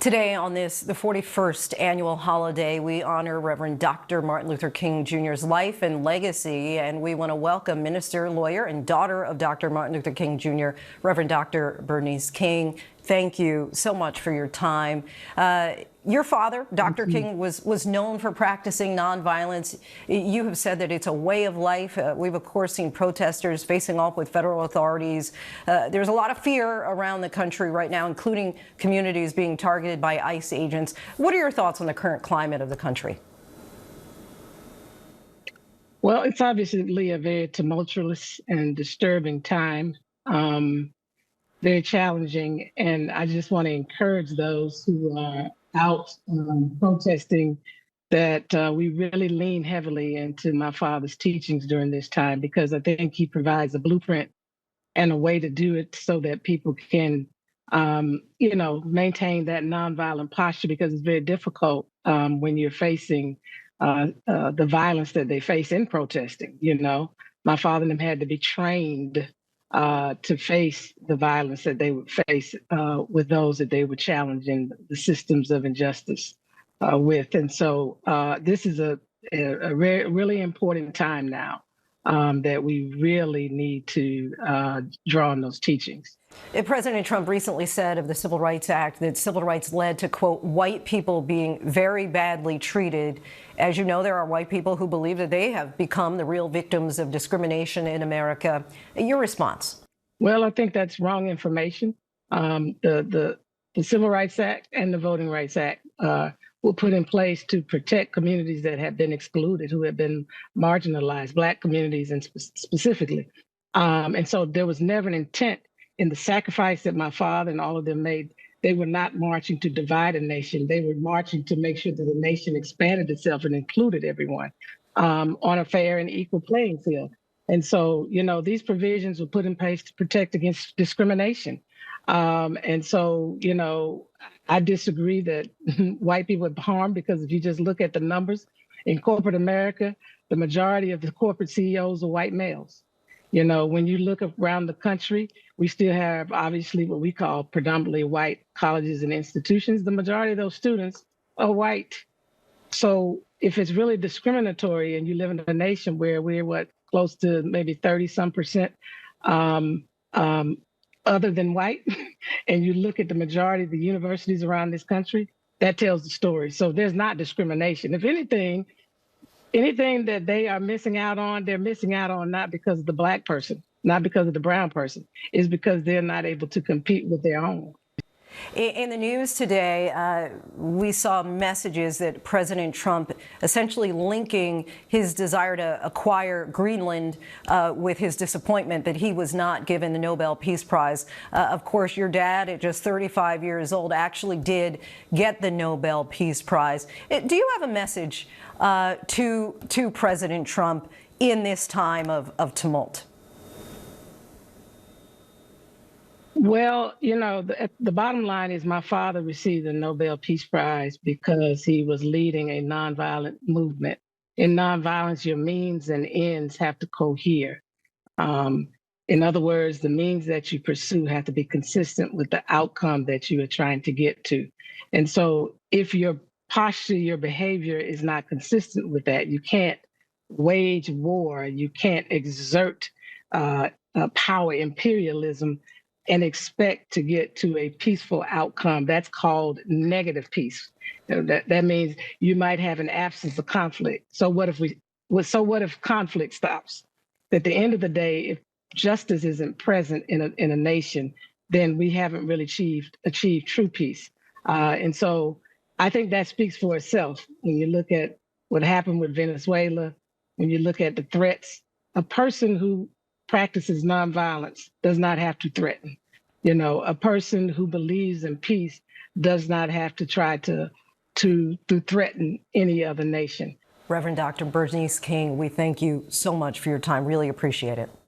Today on this, the 41st annual holiday, we honor Reverend Dr. Martin Luther King Jr.'s life and legacy, and we want to welcome minister, lawyer, and daughter of Dr. Martin Luther King Jr., Reverend Dr. Bernice King. Thank you so much for your time. Your father, Dr. King, was known for practicing nonviolence. You have said that it's a way of life. We've, of course, seen protesters facing off with federal authorities. There's a lot of fear around the country right now, including communities being targeted by ICE agents. What are your thoughts on the current climate of the country? Well, it's obviously a very tumultuous and disturbing time, very challenging. And I just want to encourage those who are out protesting that we really lean heavily into my father's teachings during this time, because I think he provides a blueprint and a way to do it so that people can, maintain that nonviolent posture, because it's very difficult when you're facing the violence that they face in protesting. My father and them had to be trained to face the violence that they would face with those that they were challenging the systems of injustice with. And so this is a really important time now that we really need to draw on those teachings. President Trump recently said of the Civil Rights Act that civil rights led to, quote, white people being very badly treated. As you know, there are white people who believe that they have become the real victims of discrimination in America. Your response? Well, I think that's wrong information. The Civil Rights Act and the Voting Rights Act were put in place to protect communities that have been excluded, who have been marginalized, Black communities and specifically. And so there was never an intent in the sacrifice that my father and all of them made. They were not marching to divide a nation. They were marching to make sure that the nation expanded itself and included everyone on a fair and equal playing field. And so, these provisions were put in place to protect against discrimination. And so, I disagree that white people are harmed, because if you just look at the numbers in corporate America, the majority of the corporate CEOs are white males. When you look around the country, we still have obviously what we call predominantly white colleges and institutions. The majority of those students are white. So if it's really discriminatory and you live in a nation where we're close to maybe 30-some% other than white, and you look at the majority of the universities around this country, that tells the story. So there's not discrimination. If anything that they are missing out on, they're missing out on not because of the Black person, not because of the brown person, it's because they're not able to compete with their own. In the news today, we saw messages that President Trump essentially linking his desire to acquire Greenland with his disappointment that he was not given the Nobel Peace Prize. Of course, your dad, at just 35 years old, actually did get the Nobel Peace Prize. Do you have a message to President Trump in this time of tumult? Well, the bottom line is my father received the Nobel Peace Prize because he was leading a nonviolent movement. In nonviolence, your means and ends have to cohere. In other words, the means that you pursue have to be consistent with the outcome that you are trying to get to. And so if your posture, your behavior is not consistent with that, you can't wage war, you can't exert power imperialism and expect to get to a peaceful outcome. That's called negative peace. That means you might have an absence of conflict. So what if conflict stops? At the end of the day, if justice isn't present in a nation, then we haven't really achieved true peace. And so I think that speaks for itself. When you look at what happened with Venezuela, when you look at the threats, a person who practices nonviolence does not have to threaten. A person who believes in peace does not have to try to threaten any other nation. Reverend Dr. Bernice King, we thank you so much for your time. Really appreciate it.